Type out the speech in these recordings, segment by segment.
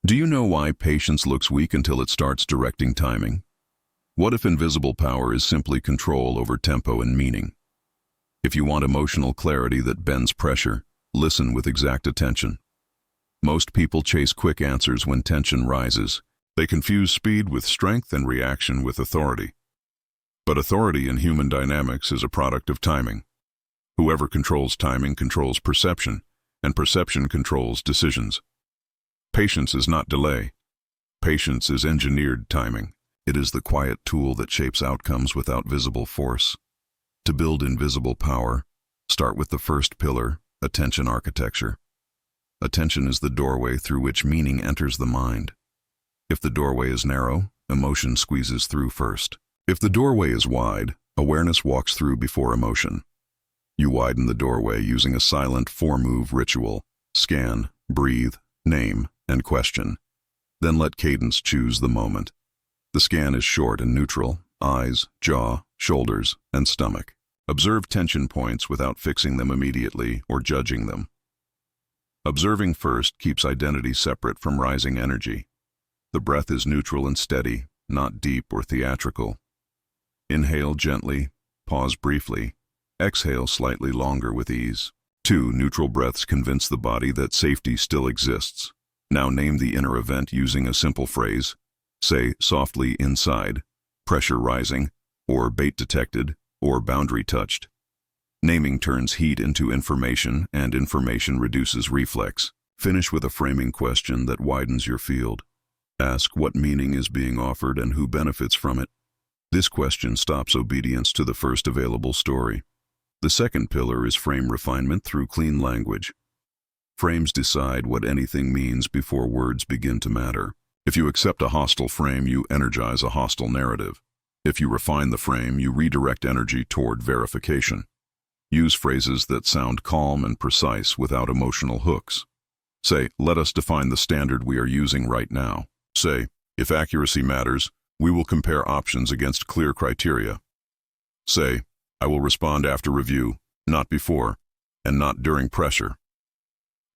Do you know why patience looks weak until it starts directing timing? What if invisible power is simply control over tempo and meaning? If you want emotional clarity that bends pressure, listen with exact attention. Most people chase quick answers when tension rises. They confuse speed with strength and reaction with authority. But authority in human dynamics is a product of timing. Whoever controls timing controls perception, and perception controls decisions. Patience is not delay. Patience is engineered timing. It is the quiet tool that shapes outcomes without visible force. To build invisible power, start with the first pillar, attention architecture. Attention is the doorway through which meaning enters the mind. If the doorway is narrow, emotion squeezes through first. If the doorway is wide, awareness walks through before emotion. You widen the doorway using a silent four-move ritual: scan, breathe, name, and question. Then let cadence choose the moment. The scan is short and neutral: eyes, jaw, shoulders, and stomach. Observe tension points without fixing them immediately or judging them. Observing first keeps identity separate from rising energy. The breath is neutral and steady, not deep or theatrical. Inhale gently, pause briefly, exhale slightly longer with ease. 2 neutral breaths convince the body that safety still exists. Now name the inner event using a simple phrase. Say softly inside, pressure rising, or bait detected, or boundary touched. Naming turns heat into information, and information reduces reflex. Finish with a framing question that widens your field. Ask what meaning is being offered and who benefits from it. This question stops obedience to the first available story. The second pillar is frame refinement through clean language. Frames decide what anything means before words begin to matter. If you accept a hostile frame, you energize a hostile narrative. If you refine the frame, you redirect energy toward verification. Use phrases that sound calm and precise without emotional hooks. Say, let us define the standard we are using right now. Say, if accuracy matters, we will compare options against clear criteria. Say, I will respond after review, not before, and not during pressure.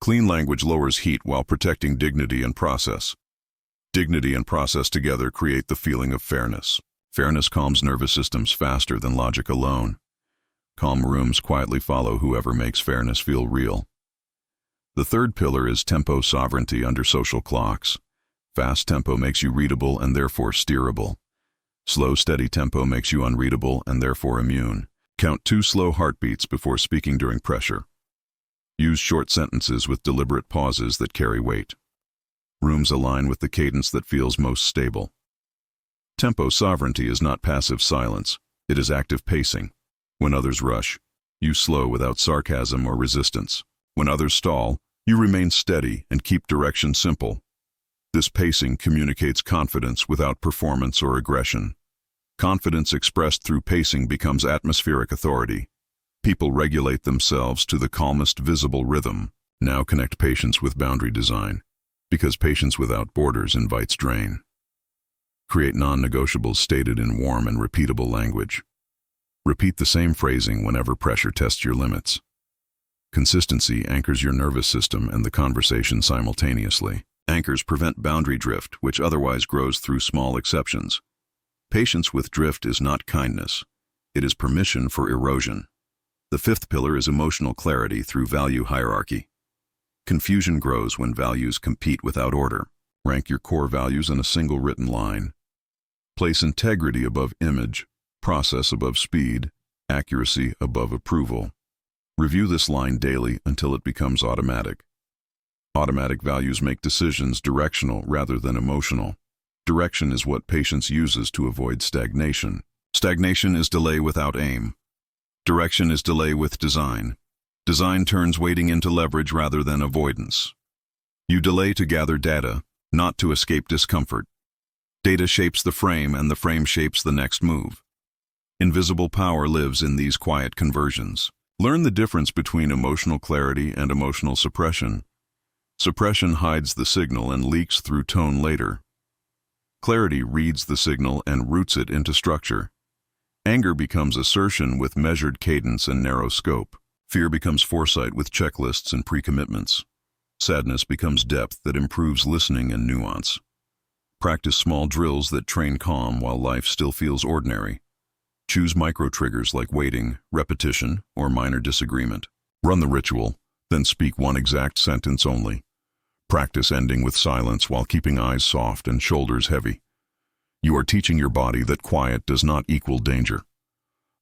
Clean language lowers heat while protecting dignity and process. Dignity and process together create the feeling of fairness. Fairness calms nervous systems faster than logic alone. Calm rooms quietly follow whoever makes fairness feel real. The third pillar is tempo sovereignty under social clocks. Fast tempo makes you readable and therefore steerable. Slow, steady tempo makes you unreadable and therefore immune. Count 2 slow heartbeats before speaking during pressure. Use short sentences with deliberate pauses that carry weight. Rooms align with the cadence that feels most stable. Tempo sovereignty is not passive silence, it is active pacing. When others rush, you slow without sarcasm or resistance. When others stall, you remain steady and keep direction simple. This pacing communicates confidence without performance or aggression. Confidence expressed through pacing becomes atmospheric authority. People regulate themselves to the calmest visible rhythm. Now connect patience with boundary design, because patience without borders invites drain. Create non-negotiables stated in warm and repeatable language. Repeat the same phrasing whenever pressure tests your limits. Consistency anchors your nervous system and the conversation simultaneously. Anchors prevent boundary drift, which otherwise grows through small exceptions. Patience with drift is not kindness. It is permission for erosion. The fifth pillar is emotional clarity through value hierarchy. Confusion grows when values compete without order. Rank your core values in a single written line. Place integrity above image, process above speed, accuracy above approval. Review this line daily until it becomes automatic. Automatic values make decisions directional rather than emotional. Direction is what patience uses to avoid stagnation. Stagnation is delay without aim. Direction is delay with design. Design turns waiting into leverage rather than avoidance. You delay to gather data, not to escape discomfort. Data shapes the frame and the frame shapes the next move. Invisible power lives in these quiet conversions. Learn the difference between emotional clarity and emotional suppression. Suppression hides the signal and leaks through tone later. Clarity reads the signal and roots it into structure. Anger becomes assertion with measured cadence and narrow scope. Fear becomes foresight with checklists and pre-commitments. Sadness becomes depth that improves listening and nuance. Practice small drills that train calm while life still feels ordinary. Choose micro-triggers like waiting, repetition, or minor disagreement. Run the ritual, then speak one exact sentence only. Practice ending with silence while keeping eyes soft and shoulders heavy. You are teaching your body that quiet does not equal danger.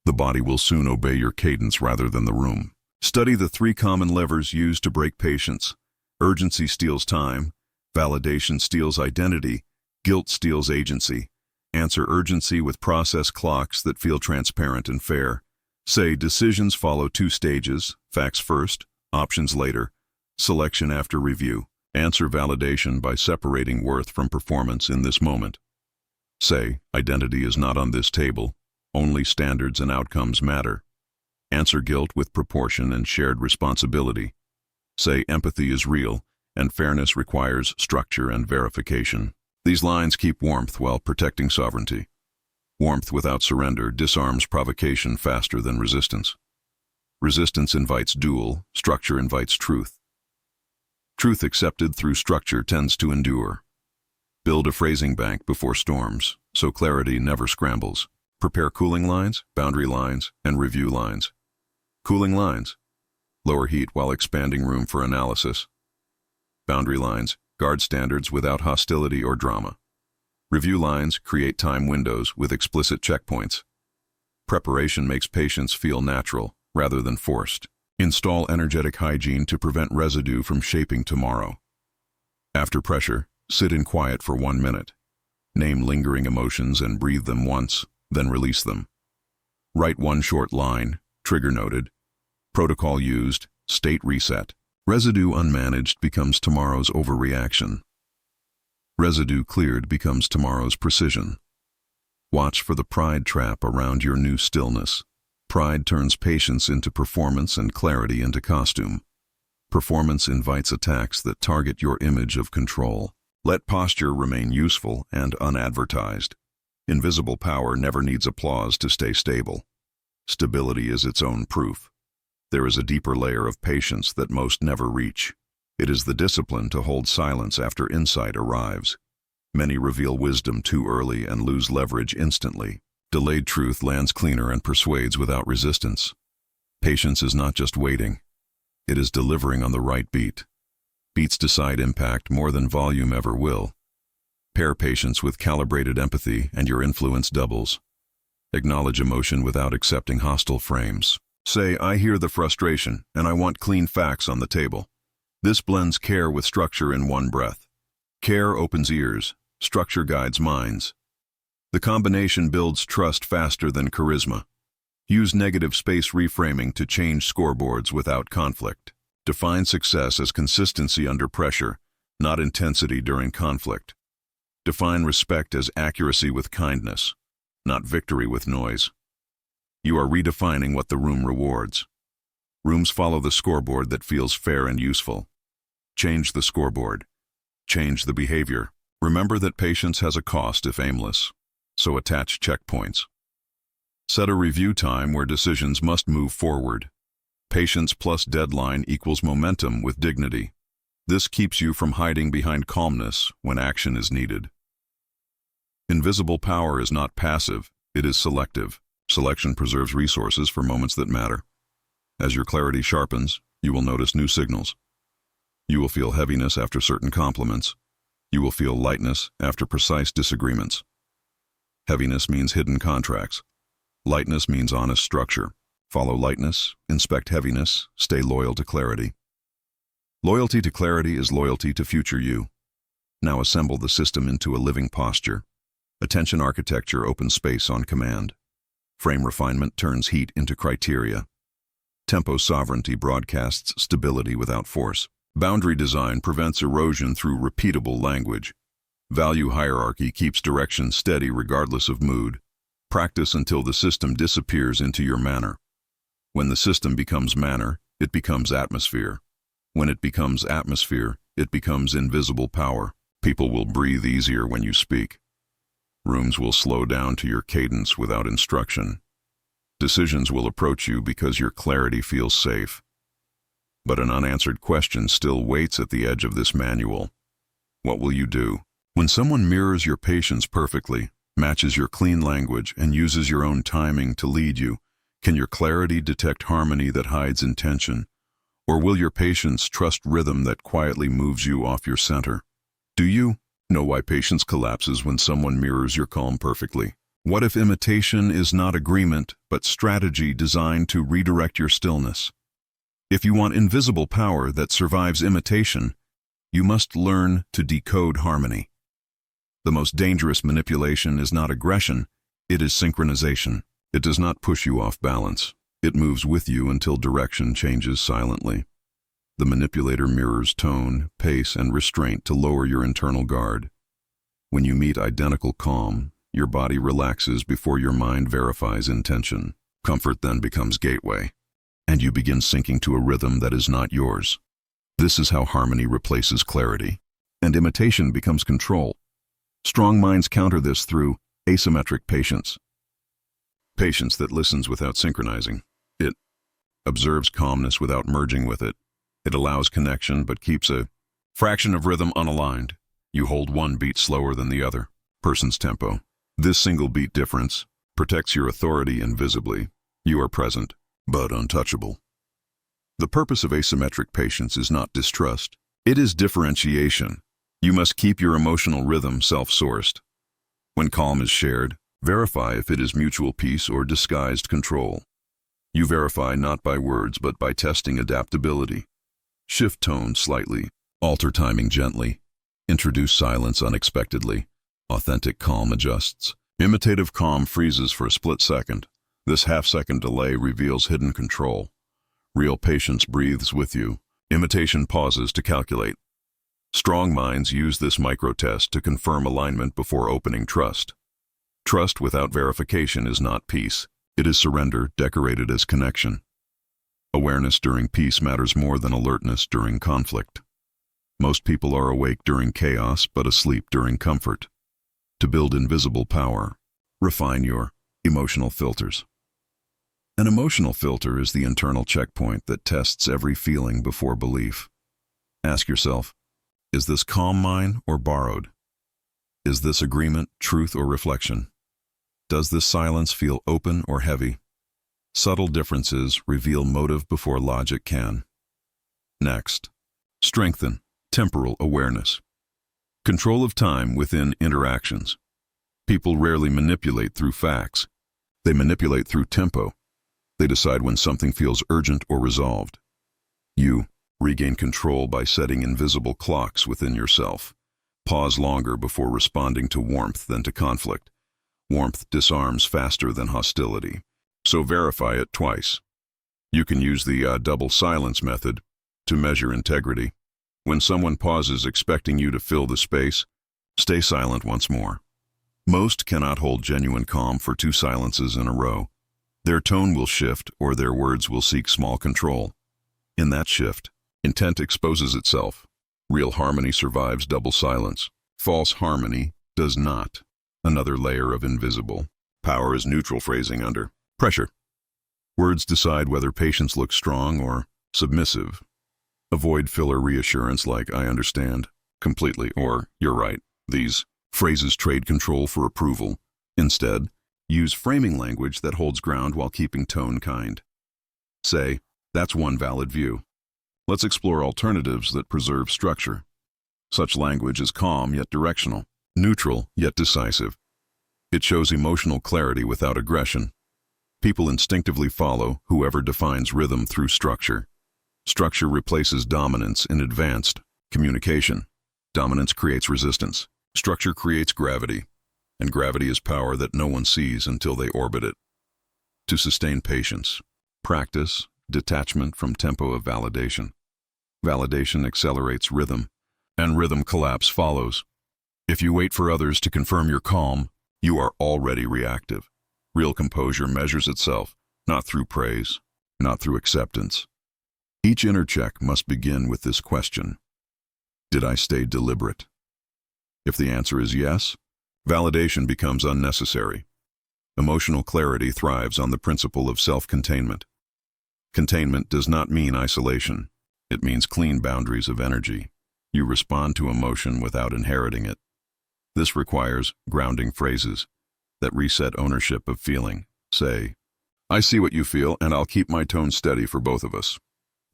The body will soon obey your cadence rather than the room. Study the 3 common levers used to break patience. Urgency steals time, validation steals identity, guilt steals agency. Answer urgency with process clocks that feel transparent and fair. Say decisions follow 2 stages, facts first, options later, selection after review. Answer validation by separating worth from performance in this moment. Say, identity is not on this table, only standards and outcomes matter. Answer guilt with proportion and shared responsibility. Say, empathy is real, and fairness requires structure and verification. These lines keep warmth while protecting sovereignty. Warmth without surrender disarms provocation faster than resistance. Resistance invites duel, structure invites truth. Truth accepted through structure tends to endure. Build a phrasing bank before storms, so clarity never scrambles. Prepare cooling lines, boundary lines, and review lines. Cooling lines. Lower heat while expanding room for analysis. Boundary lines. Guard standards without hostility or drama. Review lines create time windows with explicit checkpoints. Preparation makes patience feel natural rather than forced. Install energetic hygiene to prevent residue from shaping tomorrow. After pressure, sit in quiet for 1 minute. Name lingering emotions and breathe them once, then release them. Write 1 short line, trigger noted. Protocol used, state reset. Residue unmanaged becomes tomorrow's overreaction. Residue cleared becomes tomorrow's precision. Watch for the pride trap around your new stillness. Pride turns patience into performance and clarity into costume. Performance invites attacks that target your image of control. Let posture remain useful and unadvertised. Invisible power never needs applause to stay stable. Stability is its own proof. There is a deeper layer of patience that most never reach. It is the discipline to hold silence after insight arrives. Many reveal wisdom too early and lose leverage instantly. Delayed truth lands cleaner and persuades without resistance. Patience is not just waiting. It is delivering on the right beat. Beats decide impact more than volume ever will. Pair patience with calibrated empathy and your influence doubles. Acknowledge emotion without accepting hostile frames. Say, I hear the frustration, and I want clean facts on the table. This blends care with structure in one breath. Care opens ears, structure guides minds. The combination builds trust faster than charisma. Use negative space reframing to change scoreboards without conflict. Define success as consistency under pressure, not intensity during conflict. Define respect as accuracy with kindness, not victory with noise. You are redefining what the room rewards. Rooms follow the scoreboard that feels fair and useful. Change the scoreboard. Change the behavior. Remember that patience has a cost if aimless, so attach checkpoints. Set a review time where decisions must move forward. Patience plus deadline equals momentum with dignity. This keeps you from hiding behind calmness when action is needed. Invisible power is not passive, it is selective. Selection preserves resources for moments that matter. As your clarity sharpens, you will notice new signals. You will feel heaviness after certain compliments. You will feel lightness after precise disagreements. Heaviness means hidden contracts. Lightness means honest structure. Follow lightness, inspect heaviness, stay loyal to clarity. Loyalty to clarity is loyalty to future you. Now assemble the system into a living posture. Attention architecture opens space on command. Frame refinement turns heat into criteria. Tempo sovereignty broadcasts stability without force. Boundary design prevents erosion through repeatable language. Value hierarchy keeps direction steady regardless of mood. Practice until the system disappears into your manner. When the system becomes manner, it becomes atmosphere. When it becomes atmosphere, it becomes invisible power. People will breathe easier when you speak. Rooms will slow down to your cadence without instruction. Decisions will approach you because your clarity feels safe. But an unanswered question still waits at the edge of this manual. What will you do? When someone mirrors your patience perfectly, matches your clean language, and uses your own timing to lead you, can your clarity detect harmony that hides intention? Or will your patience trust rhythm that quietly moves you off your center? Do you know why patience collapses when someone mirrors your calm perfectly? What if imitation is not agreement, but strategy designed to redirect your stillness? If you want invisible power that survives imitation, you must learn to decode harmony. The most dangerous manipulation is not aggression, it is synchronization. It does not push you off balance. It moves with you until direction changes silently. The manipulator mirrors tone, pace, and restraint to lower your internal guard. When you meet identical calm, your body relaxes before your mind verifies intention. Comfort then becomes gateway, and you begin sinking to a rhythm that is not yours. This is how harmony replaces clarity, and imitation becomes control. Strong minds counter this through asymmetric patience. Patience that listens without synchronizing. It observes calmness without merging with it. It allows connection but keeps a fraction of rhythm unaligned. You hold one beat slower than the other person's tempo. This single beat difference protects your authority invisibly. You are present, but untouchable. The purpose of asymmetric patience is not distrust. It is differentiation. You must keep your emotional rhythm self-sourced. When calm is shared, verify if it is mutual peace or disguised control. You verify not by words but by testing adaptability. Shift tone slightly, alter timing gently, introduce silence unexpectedly. Authentic calm adjusts. Imitative calm freezes for a split second. This half-second delay reveals hidden control. Real patience breathes with you. Imitation pauses to calculate. Strong minds use this micro-test to confirm alignment before opening trust. Trust without verification is not peace. It is surrender decorated as connection. Awareness during peace matters more than alertness during conflict. Most people are awake during chaos but asleep during comfort. To build invisible power, refine your emotional filters. An emotional filter is the internal checkpoint that tests every feeling before belief. Ask yourself, is this calm mine or borrowed? Is this agreement truth or reflection? Does this silence feel open or heavy? Subtle differences reveal motive before logic can. Next, strengthen temporal awareness. Control of time within interactions. People rarely manipulate through facts. They manipulate through tempo. They decide when something feels urgent or resolved. You regain control by setting invisible clocks within yourself. Pause longer before responding to warmth than to conflict. Warmth disarms faster than hostility. So verify it twice. You can use the double silence method to measure integrity. When someone pauses expecting you to fill the space, stay silent once more. Most cannot hold genuine calm for 2 silences in a row. Their tone will shift or their words will seek small control. In that shift, intent exposes itself. Real harmony survives double silence. False harmony does not. Another layer of invisible power is neutral phrasing under pressure. Words decide whether patience looks strong or submissive. Avoid filler reassurance like "I understand" completely or "you're right." These phrases trade control for approval. Instead, use framing language that holds ground while keeping tone kind. Say, "That's one valid view. Let's explore alternatives that preserve structure." Such language is calm yet directional, neutral yet decisive. It shows emotional clarity without aggression. People instinctively follow whoever defines rhythm through structure. Structure replaces dominance in advanced communication. Dominance creates resistance. Structure creates gravity, and gravity is power that no one sees until they orbit it. To sustain patience, practice detachment from tempo of validation. Validation accelerates rhythm, and rhythm collapse follows. If you wait for others to confirm your calm, you are already reactive. Real composure measures itself, not through praise, not through acceptance. Each inner check must begin with this question: did I stay deliberate? If the answer is yes, validation becomes unnecessary. Emotional clarity thrives on the principle of self-containment. Containment does not mean isolation. It means clean boundaries of energy. You respond to emotion without inheriting it. This requires grounding phrases that reset ownership of feeling. Say, I see what you feel, and I'll keep my tone steady for both of us.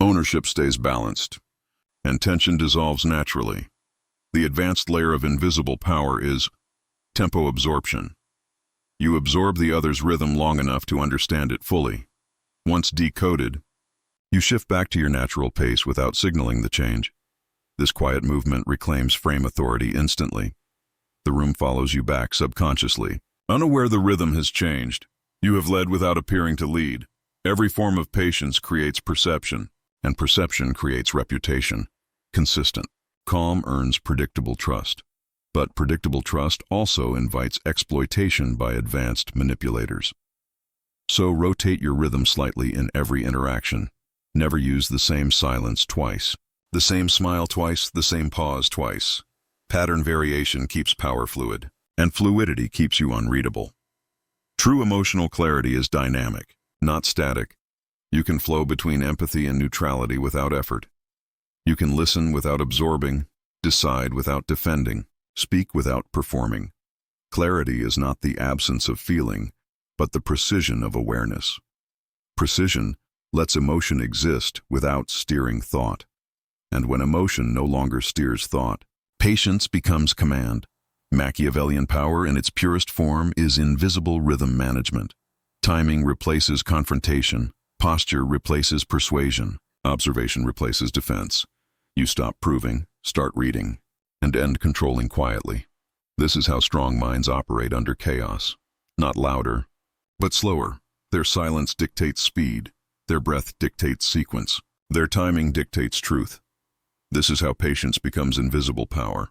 Ownership stays balanced, and tension dissolves naturally. The advanced layer of invisible power is tempo absorption. You absorb the other's rhythm long enough to understand it fully. Once decoded, you shift back to your natural pace without signaling the change. This quiet movement reclaims frame authority instantly. The room follows you back subconsciously. Unaware the rhythm has changed. You have led without appearing to lead. Every form of patience creates perception, and perception creates reputation. Consistent. Calm earns predictable trust. But predictable trust also invites exploitation by advanced manipulators. So rotate your rhythm slightly in every interaction. Never use the same silence twice. The same smile twice, the same pause twice. Pattern variation keeps power fluid, and fluidity keeps you unreadable. True emotional clarity is dynamic, not static. You can flow between empathy and neutrality without effort. You can listen without absorbing, decide without defending, speak without performing. Clarity is not the absence of feeling, but the precision of awareness. Precision lets emotion exist without steering thought. And when emotion no longer steers thought, patience becomes command. Machiavellian power in its purest form is invisible rhythm management. Timing replaces confrontation, posture replaces persuasion, observation replaces defense. You stop proving, start reading, and end controlling quietly. This is how strong minds operate under chaos. Not louder, but slower. Their silence dictates speed. Their breath dictates sequence. Their timing dictates truth. This is how patience becomes invisible power.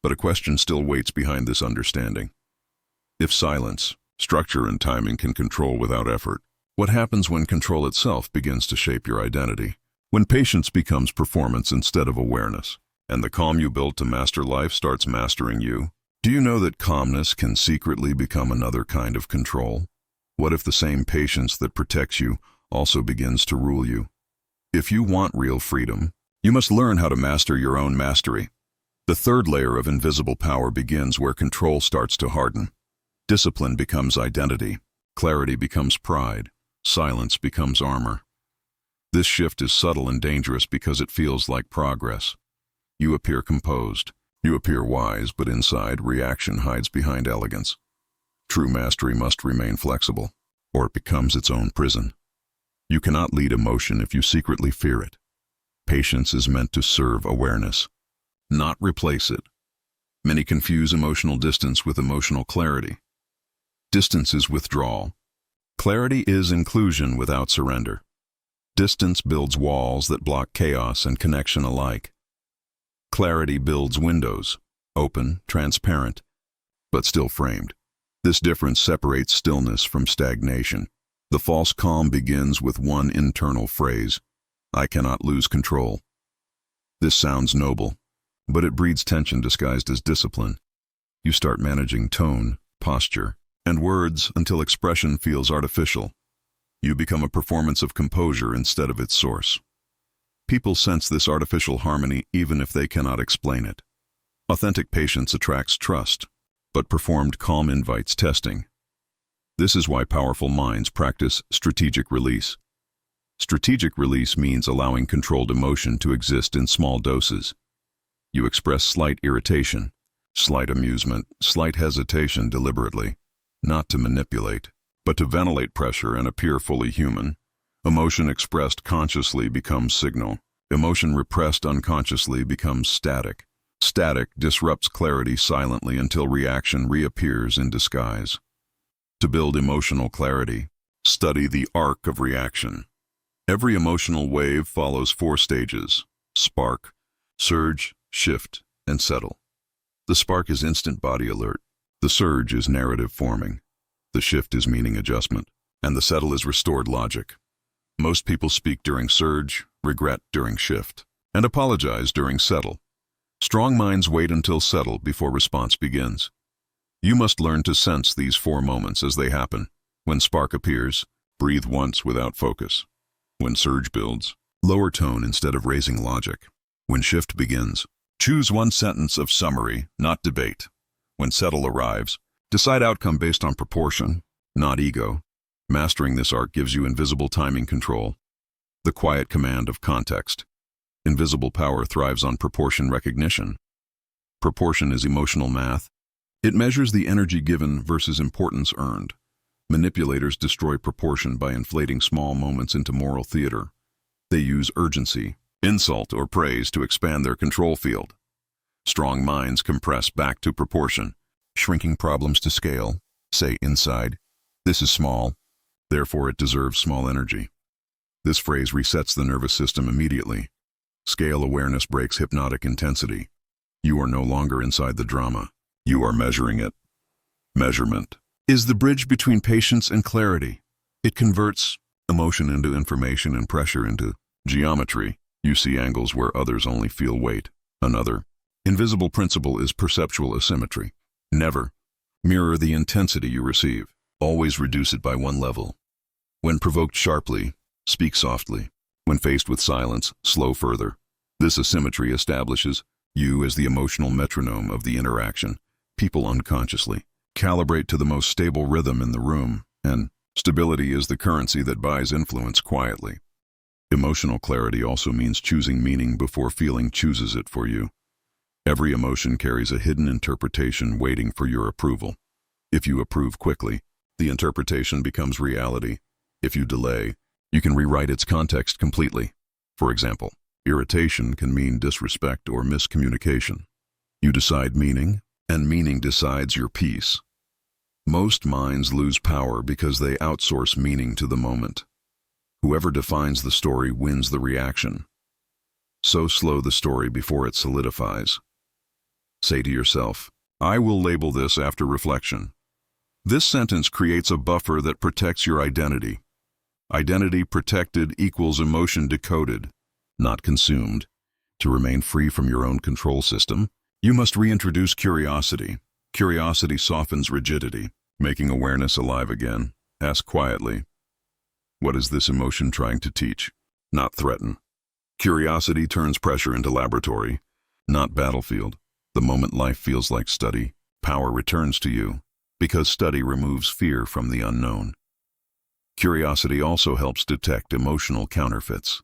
But a question still waits behind this understanding. If silence, structure, and timing can control without effort, what happens when control itself begins to shape your identity? When patience becomes performance instead of awareness, and the calm you built to master life starts mastering you? Do you know that calmness can secretly become another kind of control? What if the same patience that protects you also begins to rule you? If you want real freedom, you must learn how to master your own mastery. The third layer of invisible power begins where control starts to harden. Discipline becomes identity. Clarity becomes pride. Silence becomes armor. This shift is subtle and dangerous because it feels like progress. You appear composed. You appear wise, but inside, reaction hides behind elegance. True mastery must remain flexible, or it becomes its own prison. You cannot lead emotion if you secretly fear it. Patience is meant to serve awareness, not replace it. Many confuse emotional distance with emotional clarity. Distance is withdrawal. Clarity is inclusion without surrender. Distance builds walls that block chaos and connection alike. Clarity builds windows, open, transparent, but still framed. This difference separates stillness from stagnation. The false calm begins with one internal phrase: I cannot lose control. This sounds noble, but it breeds tension disguised as discipline. You start managing tone, posture, and words until expression feels artificial. You become a performance of composure instead of its source. People sense this artificial harmony even if they cannot explain it. Authentic patience attracts trust, but performed calm invites testing. This is why powerful minds practice strategic release. Strategic release means allowing controlled emotion to exist in small doses. You express slight irritation, slight amusement, slight hesitation deliberately, not to manipulate, but to ventilate pressure and appear fully human. Emotion expressed consciously becomes signal. Emotion repressed unconsciously becomes static. Static disrupts clarity silently until reaction reappears in disguise. To build emotional clarity, study the arc of reaction. Every emotional wave follows 4 stages: spark, surge, shift, and settle. The spark is instant body alert. The surge is narrative forming. The shift is meaning adjustment. And the settle is restored logic. Most people speak during surge, regret during shift, and apologize during settle. Strong minds wait until settle before response begins. You must learn to sense these 4 moments as they happen. When spark appears, breathe once without focus. When surge builds, Lower tone instead of raising logic. When shift begins, choose one sentence of summary, not debate. When settle arrives, decide outcome based on proportion, not ego. Mastering this art gives you invisible timing control. The quiet command of context. Invisible power thrives on proportion recognition. Proportion is emotional math. It measures the energy given versus importance earned. Manipulators destroy proportion by inflating small moments into moral theater. They use urgency, insult, or praise to expand their control field. Strong minds compress back to proportion, shrinking problems to scale. Say inside, this is small, therefore it deserves small energy. This phrase resets the nervous system immediately. Scale awareness breaks hypnotic intensity. You are no longer inside the drama. You are measuring it. Measurement is the bridge between patience and clarity. It converts emotion into information and pressure into geometry. You see angles where others only feel weight. Another invisible principle is perceptual asymmetry. Never mirror the intensity you receive. Always reduce it by one level. When provoked sharply, speak softly. When faced with silence, slow further. This asymmetry establishes you as the emotional metronome of the interaction. People unconsciously calibrate to the most stable rhythm in the room, and stability is the currency that buys influence quietly. Emotional clarity also means choosing meaning before feeling chooses it for you. Every emotion carries a hidden interpretation waiting for your approval. If you approve quickly, the interpretation becomes reality. If you delay, you can rewrite its context completely. For example, irritation can mean disrespect or miscommunication. You decide meaning, and meaning decides your peace. Most minds lose power because they outsource meaning to the moment. Whoever defines the story wins the reaction. So slow the story before it solidifies. Say to yourself, I will label this after reflection. This sentence creates a buffer that protects your identity. Identity protected equals emotion decoded, not consumed. To remain free from your own control system, you must reintroduce curiosity. Curiosity softens rigidity, making awareness alive again. Ask quietly, what is this emotion trying to teach? Not threaten. Curiosity turns pressure into laboratory, not battlefield. The moment life feels like study, power returns to you, because study removes fear from the unknown. Curiosity also helps detect emotional counterfeits.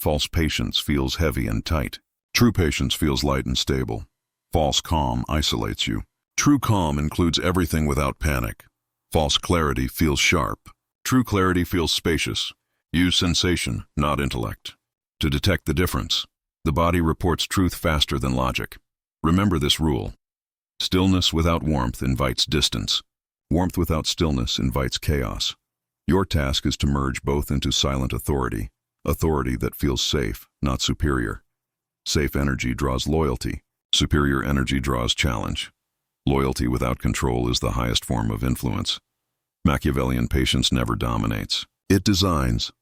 False patience feels heavy and tight. True patience feels light and stable. False calm isolates you. True calm includes everything without panic. False clarity feels sharp. True clarity feels spacious. Use sensation, not intellect. To detect the difference, the body reports truth faster than logic. Remember this rule. Stillness without warmth invites distance. Warmth without stillness invites chaos. Your task is to merge both into silent authority, authority that feels safe, not superior. Safe energy draws loyalty. Superior energy draws challenge. Loyalty without control is the highest form of influence. Machiavellian patience never dominates. It designs.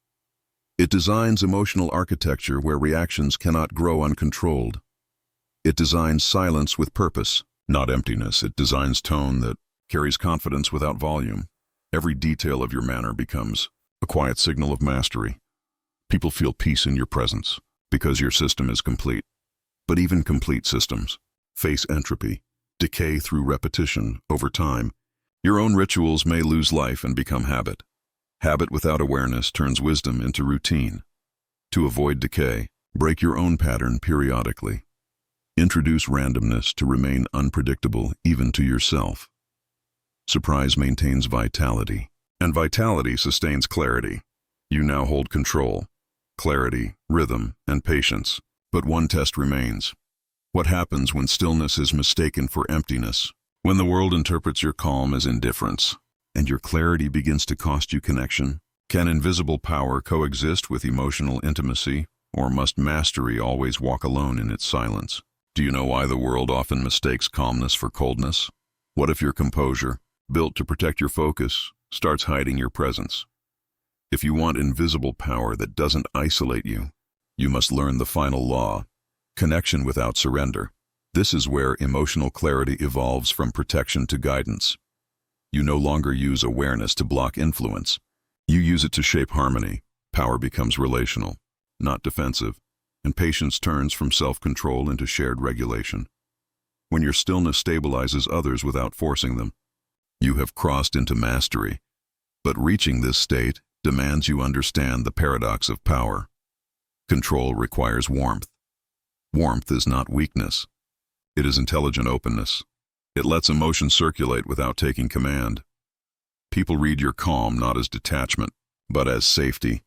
It designs emotional architecture where reactions cannot grow uncontrolled. It designs silence with purpose, not emptiness. It designs tone that carries confidence without volume. Every detail of your manner becomes a quiet signal of mastery. People feel peace in your presence because your system is complete. But even complete systems face entropy, decay through repetition over time. Your own rituals may lose life and become habit. Habit without awareness turns wisdom into routine. To avoid decay, break your own pattern periodically. Introduce randomness to remain unpredictable even to yourself. Surprise maintains vitality, and vitality sustains clarity. You now hold control, clarity, rhythm, and patience. But one test remains. What happens when stillness is mistaken for emptiness? When the world interprets your calm as indifference, and your clarity begins to cost you connection? Can invisible power coexist with emotional intimacy, or must mastery always walk alone in its silence? Do you know why the world often mistakes calmness for coldness? What if your composure, built to protect your focus, starts hiding your presence? If you want invisible power that doesn't isolate you, you must learn the final law, connection without surrender. This is where emotional clarity evolves from protection to guidance. You no longer use awareness to block influence. You use it to shape harmony. Power becomes relational. not defensive, and patience turns from self-control into shared regulation. When your stillness stabilizes others without forcing them, you have crossed into mastery. But reaching this state demands you understand the paradox of power. Control requires warmth. Warmth is not weakness. It is intelligent openness. It lets emotion circulate without taking command. People read your calm not as detachment, but as safety.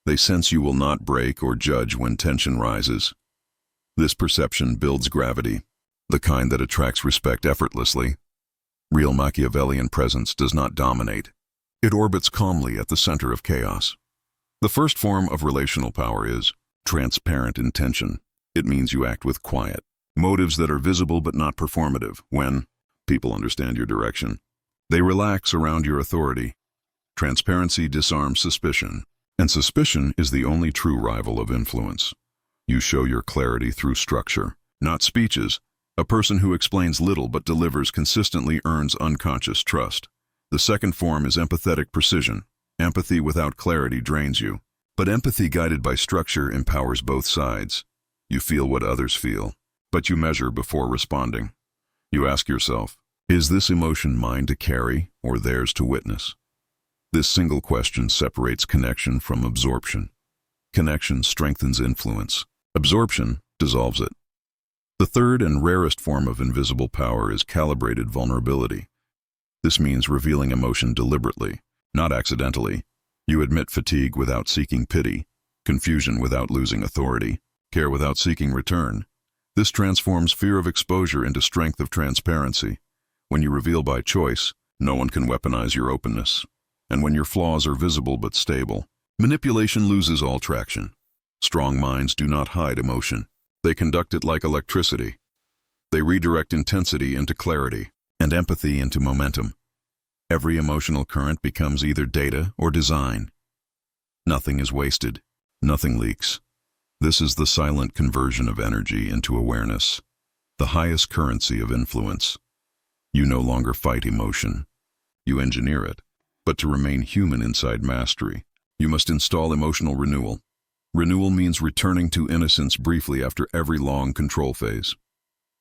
They sense you will not break or judge when tension rises. This perception builds gravity, the kind that attracts respect effortlessly. Real Machiavellian presence does not dominate. It orbits calmly at the center of chaos. The first form of relational power is transparent intention. It means you act with quiet, motives that are visible but not performative. When people understand your direction, they relax around your authority. Transparency disarms suspicion, and suspicion is the only true rival of influence. You show your clarity through structure, not speeches. A person who explains little but delivers consistently earns unconscious trust. The second form is empathetic precision. Empathy without clarity drains you, but empathy guided by structure empowers both sides. You feel what others feel, but you measure before responding. You ask yourself, is this emotion mine to carry or theirs to witness? This single question separates connection from absorption. Connection strengthens influence. Absorption dissolves it. The third and rarest form of invisible power is calibrated vulnerability. This means revealing emotion deliberately, not accidentally. You admit fatigue without seeking pity, confusion without losing authority, care without seeking return. This transforms fear of exposure into strength of transparency. When you reveal by choice, no one can weaponize your openness. And when your flaws are visible but stable, manipulation loses all traction. Strong minds do not hide emotion. They conduct it like electricity. They redirect intensity into clarity and empathy into momentum. Every emotional current becomes either data or design. Nothing is wasted. Nothing leaks. This is the silent conversion of energy into awareness, the highest currency of influence. You no longer fight emotion. You engineer it. But to remain human inside mastery, you must install emotional renewal. Renewal means returning to innocence briefly after every long control phase.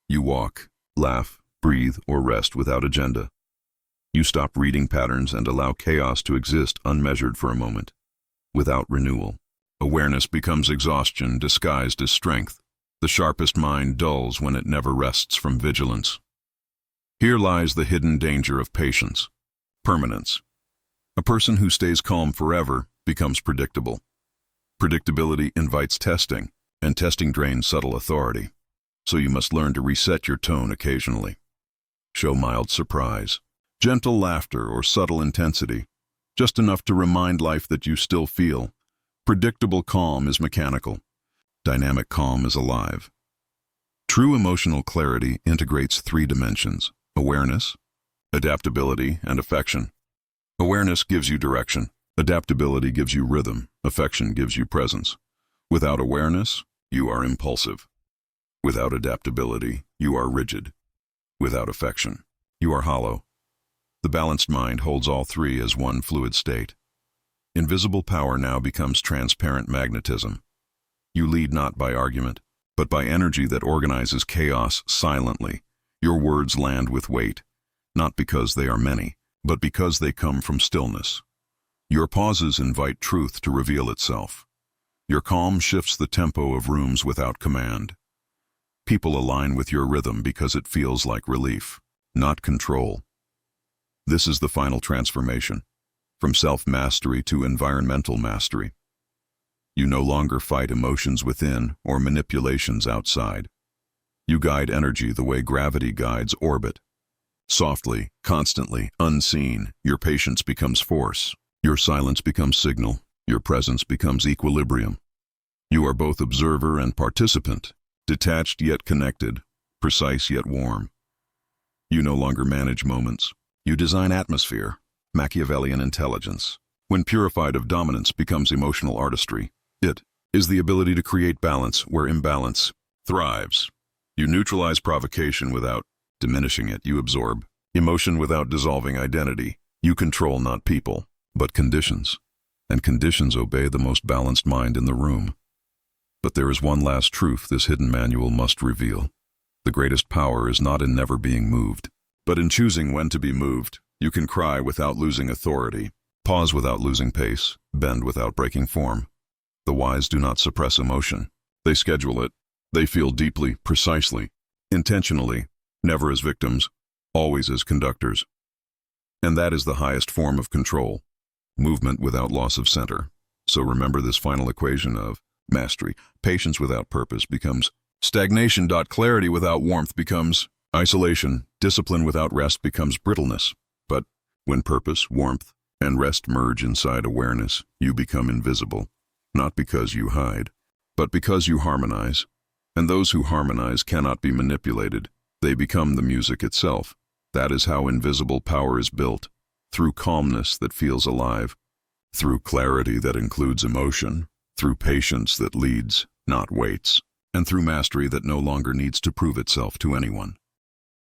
You walk, laugh, breathe, or rest without agenda. You stop reading patterns and allow chaos to exist unmeasured for a moment. Without renewal, awareness becomes exhaustion disguised as strength. The sharpest mind dulls when it never rests from vigilance. Here lies the hidden danger of patience. Permanence. A person who stays calm forever becomes predictable. Predictability invites testing, and testing drains subtle authority. So you must learn to reset your tone occasionally. Show mild surprise, gentle laughter, or subtle intensity, just enough to remind life that you still feel. Predictable calm is mechanical. Dynamic calm is alive. True emotional clarity integrates three dimensions: awareness, adaptability, and affection. Awareness gives you direction. Adaptability gives you rhythm. Affection gives you presence. Without awareness, you are impulsive. Without adaptability, you are rigid. Without affection, you are hollow. The balanced mind holds all three as one fluid state. Invisible power now becomes transparent magnetism. You lead not by argument, but by energy that organizes chaos silently. Your words land with weight, not because they are many, but because they come from stillness. Your pauses invite truth to reveal itself. Your calm shifts the tempo of rooms without command. People align with your rhythm because it feels like relief, not control. This is the final transformation, from self-mastery to environmental mastery. You no longer fight emotions within or manipulations outside. You guide energy the way gravity guides orbit. Softly, constantly, unseen, your patience becomes force. Your silence becomes signal. Your presence becomes equilibrium. You are both observer and participant, detached yet connected, precise yet warm. You no longer manage moments. You design atmosphere. Machiavellian intelligence, when purified of dominance, becomes emotional artistry. It is the ability to create balance where imbalance thrives. You neutralize provocation without diminishing it. You absorb emotion without dissolving identity. You control not people, but conditions. And conditions obey the most balanced mind in the room. But there is one last truth this hidden manual must reveal. The greatest power is not in never being moved, but in choosing when to be moved. You can cry without losing authority, pause without losing pace, bend without breaking form. The wise do not suppress emotion. They schedule it. They feel deeply, precisely, intentionally, never as victims, always as conductors. And that is the highest form of control, movement without loss of center. So remember this final equation of mastery. Patience without purpose becomes stagnation. Clarity without warmth becomes isolation. Discipline without rest becomes brittleness. But when purpose, warmth, and rest merge inside awareness, you become invisible. Not because you hide, but because you harmonize. And those who harmonize cannot be manipulated. They become the music itself. That is how invisible power is built, through calmness that feels alive, through clarity that includes emotion, through patience that leads, not waits, and through mastery that no longer needs to prove itself to anyone.